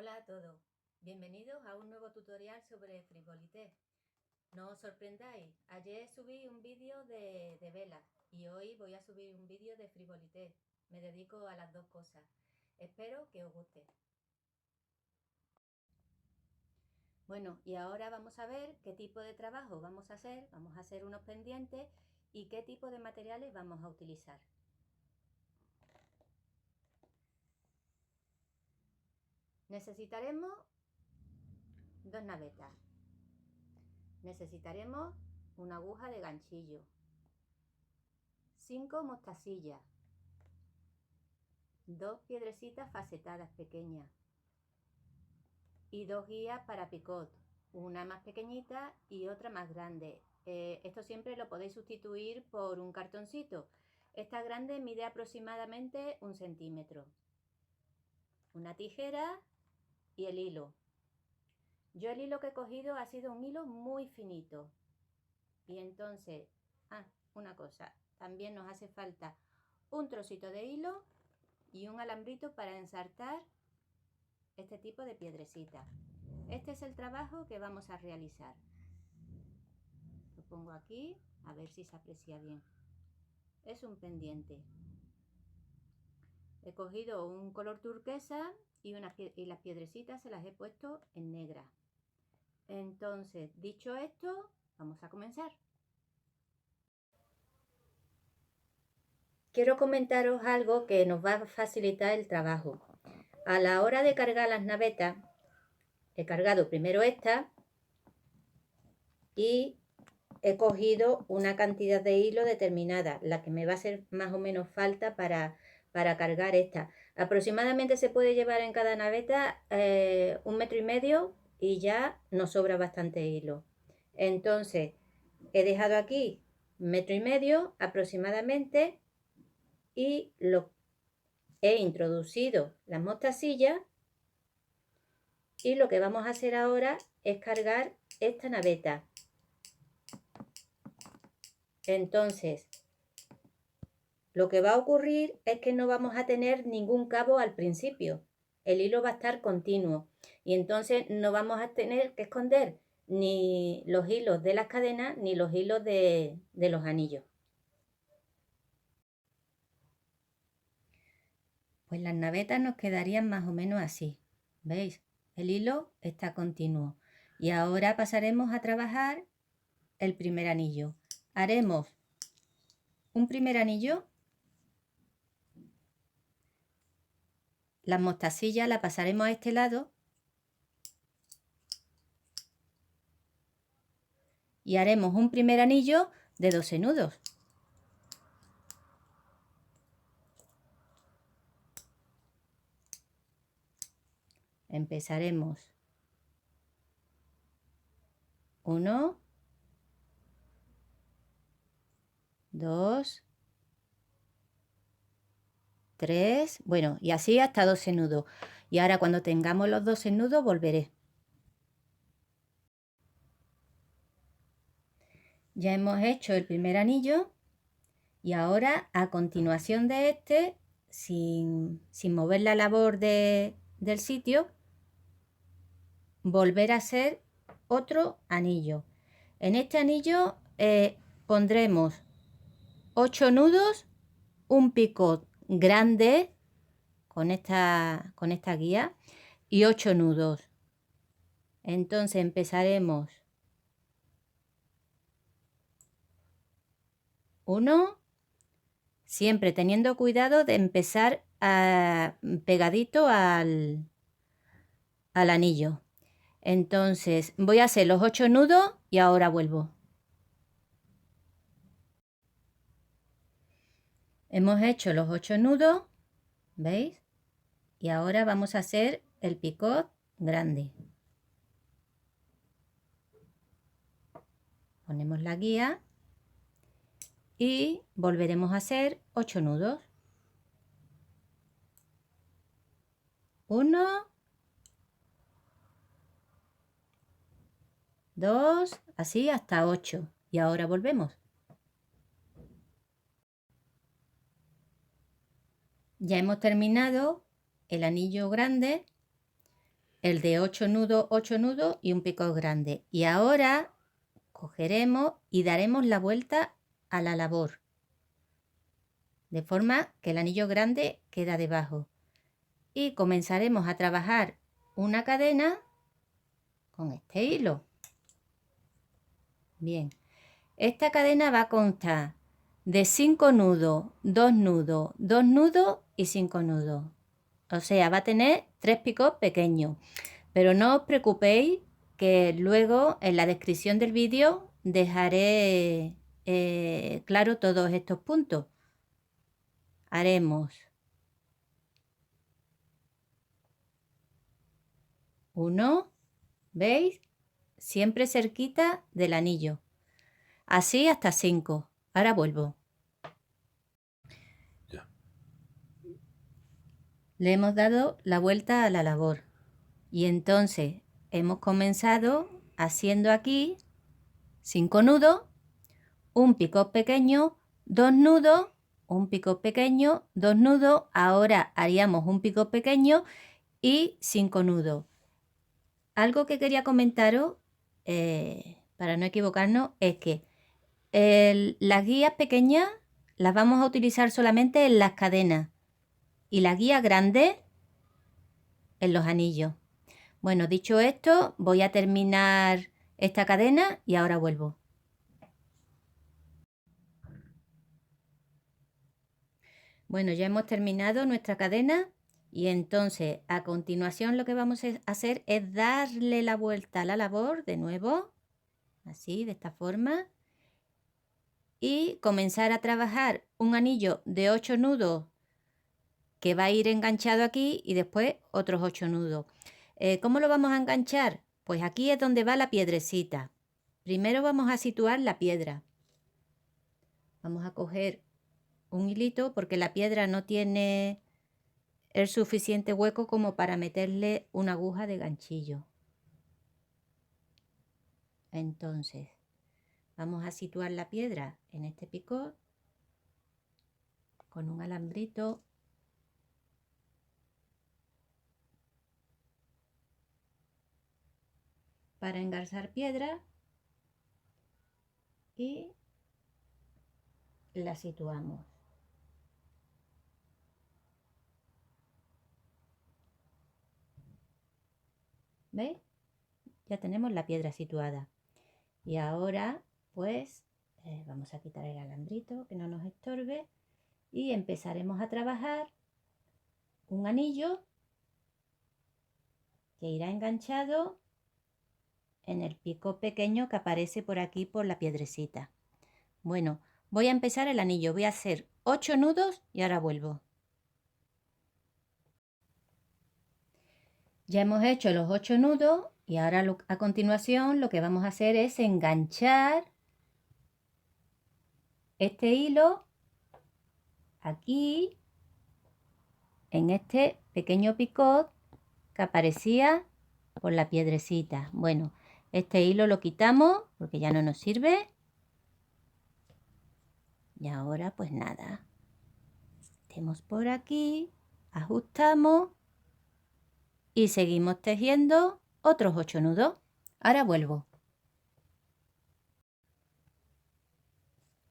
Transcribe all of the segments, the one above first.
Hola a todos, bienvenidos a un nuevo tutorial sobre frivolité. No os sorprendáis, ayer subí un vídeo de velas y hoy voy a subir un vídeo de frivolité. Me dedico a las dos cosas. Espero que os guste. Bueno, y ahora vamos a ver qué tipo de trabajo vamos a hacer. Vamos a hacer unos pendientes y qué tipo de materiales vamos a utilizar. Necesitaremos dos navetas. Necesitaremos una aguja de ganchillo, 5 mostasillas, 2 piedrecitas facetadas pequeñas y 2 guías para picot, una más pequeñita y otra más grande. Esto siempre lo podéis sustituir por un cartoncito. Esta grande mide aproximadamente 1 centímetro. Una tijera y el hilo. Yo el hilo que he cogido ha sido un hilo muy finito. Y entonces, una cosa, también nos hace falta un trocito de hilo y un alambrito para ensartar este tipo de piedrecita. Este es el trabajo que vamos a realizar. Lo pongo aquí, a ver si se aprecia bien. Es un pendiente. He cogido un color turquesa y las piedrecitas se las he puesto en negra. Entonces, dicho esto, vamos a comenzar. Quiero comentaros algo que nos va a facilitar el trabajo. A la hora de cargar las navetas, he cargado primero esta y he cogido una cantidad de hilo determinada, la que me va a hacer más o menos falta para cargar esta. Aproximadamente se puede llevar en cada naveta 1,5 metros y ya nos sobra bastante hilo. Entonces he dejado aquí 1,5 metros aproximadamente y he introducido las mostasillas y lo que vamos a hacer ahora es cargar esta naveta. Entonces, lo que va a ocurrir es que no vamos a tener ningún cabo al principio. El hilo va a estar continuo y entonces no vamos a tener que esconder ni los hilos de las cadenas ni los hilos de los anillos. Pues las navetas nos quedarían más o menos así. ¿Veis? El hilo está continuo. Y ahora pasaremos a trabajar el primer anillo. Haremos un primer anillo. La mostacilla la pasaremos a este lado y haremos un primer anillo de 12 nudos. Empezaremos 1, 2, 3, bueno, y así hasta 12 nudos. Y ahora cuando tengamos los 12 nudos volveré. Ya hemos hecho el primer anillo y ahora a continuación de este, sin mover la labor del sitio, volver a hacer otro anillo. En este anillo pondremos 8 nudos, un picot grande con esta guía y 8 nudos. Entonces empezaremos 1, siempre teniendo cuidado de empezar pegadito al anillo. Entonces voy a hacer los 8 nudos y ahora vuelvo. Hemos hecho los 8 nudos, ¿veis? Y ahora vamos a hacer el picot grande. Ponemos la guía y volveremos a hacer 8 nudos. 1, 2, así hasta 8. Y ahora volvemos. Ya hemos terminado el anillo grande el de 8 nudos y un picot grande. Y ahora cogeremos y daremos la vuelta a la labor, de forma que el anillo grande queda debajo. Y comenzaremos a trabajar una cadena con este hilo. Bien, esta cadena va a constar de 5 nudos, 2 nudos, 2 nudos y 5 nudos. O sea, va a tener 3 picots pequeños. Pero no os preocupéis, que luego en la descripción del vídeo dejaré claro todos estos puntos. Haremos 1, ¿veis? Siempre cerquita del anillo. Así hasta 5. Ahora vuelvo. Ya. Le hemos dado la vuelta a la labor. Y entonces hemos comenzado haciendo aquí 5 nudos, un picot pequeño, 2 nudos, un picot pequeño, 2 nudos. Ahora haríamos un picot pequeño y 5 nudos. Algo que quería comentaros, para no equivocarnos, es que las guías pequeñas las vamos a utilizar solamente en las cadenas y la guía grande en los anillos. Bueno, dicho esto, voy a terminar esta cadena y ahora vuelvo. Bueno, ya hemos terminado nuestra cadena y entonces a continuación lo que vamos a hacer es darle la vuelta a la labor de nuevo, así, de esta forma, y comenzar a trabajar un anillo de 8 nudos que va a ir enganchado aquí y después otros 8 nudos. ¿Cómo lo vamos a enganchar? Pues aquí es donde va la piedrecita. Primero vamos a situar la piedra. Vamos a coger un hilito porque la piedra no tiene el suficiente hueco como para meterle una aguja de ganchillo. Entonces, vamos a situar la piedra en este picot con un alambrito. Para engarzar piedra y la situamos. ¿Veis? Ya tenemos la piedra situada. Y ahora, pues, vamos a quitar el alambrito que no nos estorbe y empezaremos a trabajar un anillo que irá enganchado en el pico pequeño que aparece por aquí por la piedrecita. Bueno, voy a empezar el anillo. Voy a hacer 8 nudos y ahora vuelvo. Ya hemos hecho los 8 nudos y ahora a continuación lo que vamos a hacer es enganchar este hilo aquí en este pequeño picot que aparecía por la piedrecita. Bueno, este hilo lo quitamos porque ya no nos sirve. Y ahora pues nada, metemos por aquí, ajustamos y seguimos tejiendo otros 8 nudos. Ahora vuelvo.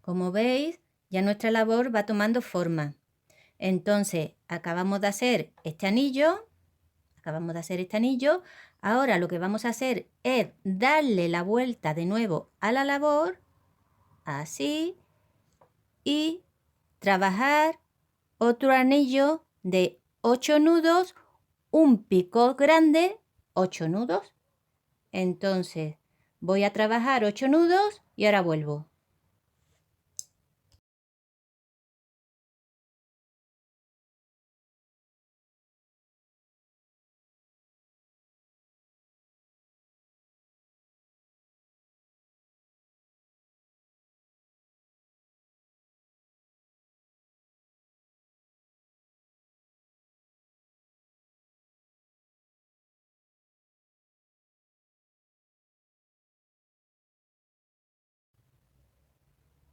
Como veis, ya nuestra labor va tomando forma. Entonces, acabamos de hacer este anillo. Ahora lo que vamos a hacer es darle la vuelta de nuevo a la labor, así, y trabajar otro anillo de 8 nudos, un picot grande, 8 nudos. Entonces, voy a trabajar 8 nudos y ahora vuelvo.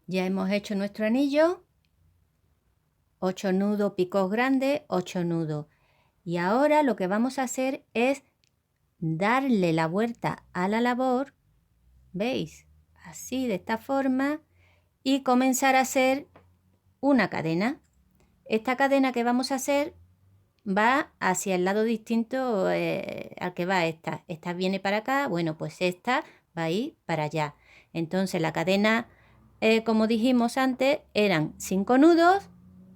Ya hemos hecho nuestro anillo, 8 nudos, picos grandes, 8 nudos. Y ahora lo que vamos a hacer es darle la vuelta a la labor, ¿veis? Así, de esta forma, y comenzar a hacer una cadena. Esta cadena que vamos a hacer va hacia el lado distinto al que va esta. Esta viene para acá, bueno, pues esta va a ir para allá. Entonces la cadena, como dijimos antes, eran 5 nudos,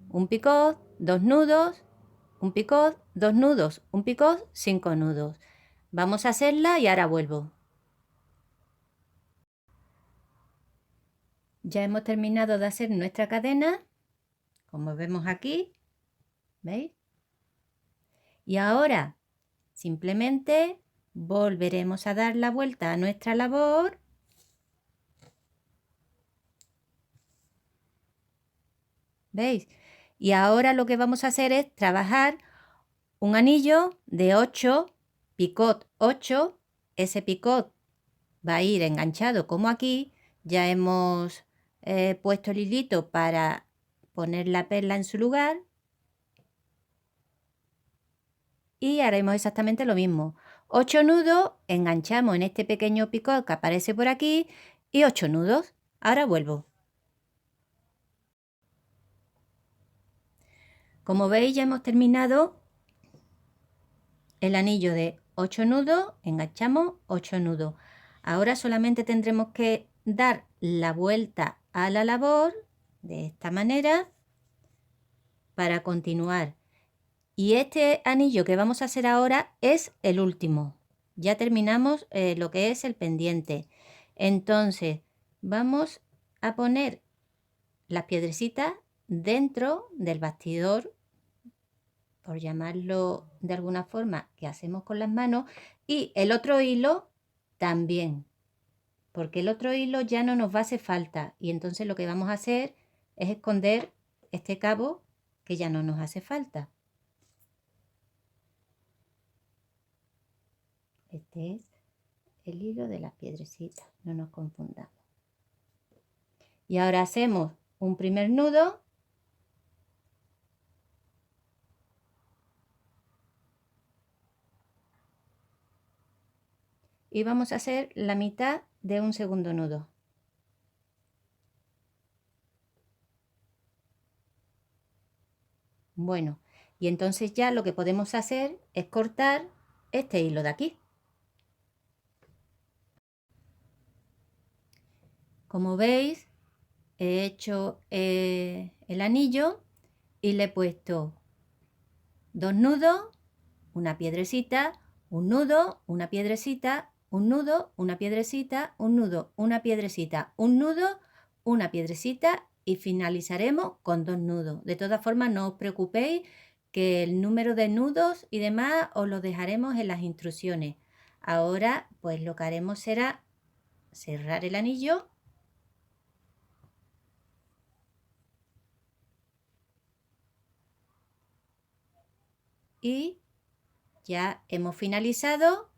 un picot, 2 nudos, un picot, 2 nudos, un picot, 5 nudos. Vamos a hacerla y ahora vuelvo. Ya hemos terminado de hacer nuestra cadena, como vemos aquí, ¿veis? Y ahora simplemente volveremos a dar la vuelta a nuestra labor. ¿Veis? Y ahora lo que vamos a hacer es trabajar un anillo de 8, picot 8. Ese picot va a ir enganchado como aquí. Ya hemos puesto el hilito para poner la perla en su lugar. Y haremos exactamente lo mismo. 8 nudos, enganchamos en este pequeño picot que aparece por aquí y 8 nudos. Ahora vuelvo. Como veis, ya hemos terminado el anillo de 8 nudos, enganchamos 8 nudos. Ahora solamente tendremos que dar la vuelta a la labor de esta manera para continuar. Y este anillo que vamos a hacer ahora es el último. Ya terminamos lo que es el pendiente. Entonces vamos a poner las piedrecitas dentro del bastidor, por llamarlo de alguna forma, que hacemos con las manos, y el otro hilo también, porque el otro hilo ya no nos va a hacer falta, y entonces lo que vamos a hacer es esconder este cabo que ya no nos hace falta. Este es el hilo de las piedrecitas, no nos confundamos. Y ahora hacemos un primer nudo. Y vamos a hacer la mitad de un segundo nudo. Bueno, y entonces ya lo que podemos hacer es cortar este hilo de aquí. Como veis, he hecho el anillo y le he puesto 2 nudos, una piedrecita, un nudo, una piedrecita, un nudo, una piedrecita, un nudo, una piedrecita, un nudo, una piedrecita y finalizaremos con 2 nudos. De todas formas, no os preocupéis que el número de nudos y demás os lo dejaremos en las instrucciones. Ahora, pues lo que haremos será cerrar el anillo . Y ya hemos finalizado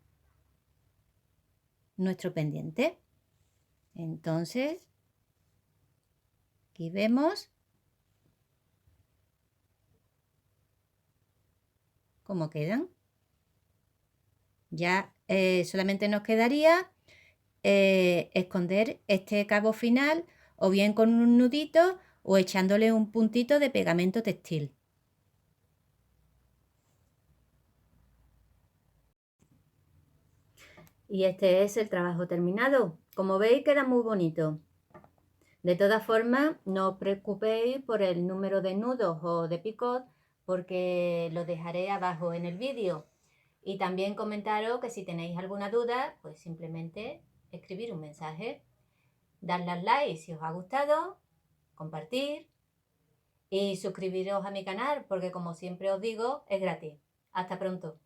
nuestro pendiente. Entonces, aquí vemos cómo quedan. Ya solamente nos quedaría esconder este cabo final o bien con un nudito o echándole un puntito de pegamento textil. Y este es el trabajo terminado. Como veis, queda muy bonito. De todas formas, no os preocupéis por el número de nudos o de picot porque lo dejaré abajo en el vídeo. Y también comentaros que si tenéis alguna duda, pues simplemente escribir un mensaje. Darle al like si os ha gustado, compartir y suscribiros a mi canal porque como siempre os digo, es gratis. Hasta pronto.